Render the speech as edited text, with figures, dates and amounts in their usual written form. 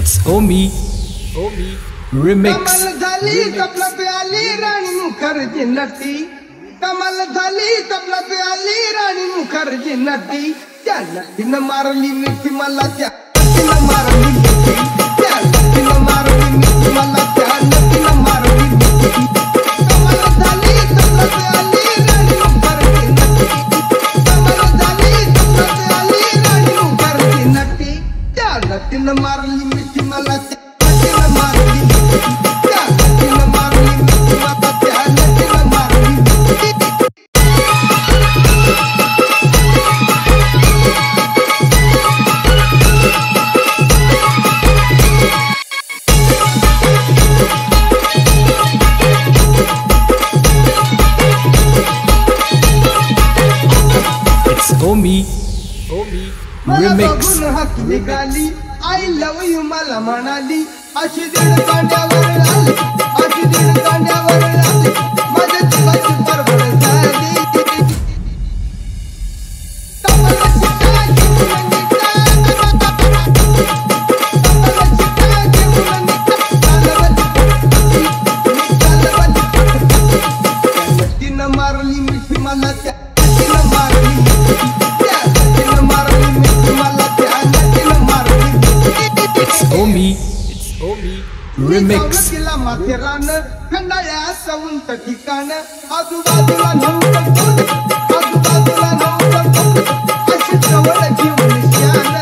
It's Omi Remix. Kamal झाली तपला प्याली राणी मुखर्जी नटी, कमल झाली तपला प्याली राणी मुखर्जी नटी, त्या नटीनं मारली मिठी मला, त्या नटीनं मारली मिठी, त्या नटीनं मारली मिठी मला, त्या नटीनं मारली मिठी. कमल झाली तपला प्याली राणी मुखर्जी नटी, कमल झाली तपला प्याली राणी मुखर्जी नटी, त्या नटीनं मारली मिठी मला, त्या नटीनं मारली मिठी, त्या नटीनं मारली मिठी मला, त्या नटीनं मारली मिठी. It's Omi Remix. मला हात निघाली, आय लव यू मला म्हणाली, अशी दीड कांड्यावर आली, अशी दीड कांड्यावर आली, माझ्या जीवाची परवड झाली. कमलाची काय घेऊन निघा, कमलाची काय घेऊन निघा, कालवली त्या नटीनं मारली मिठी मला, त्या नटीनं मारली मिठी, त्या नटीनं मारली मिठी मला, त्या नटीनं मारली मिठी. It's Omi Remix. तिला माथेरान खंडाळ्या उंच ठिकाण, आजूबाजूला नव्हतं कोण, आजूबाजूला नव्हतं कोण, अशी जवळ घेऊन शान.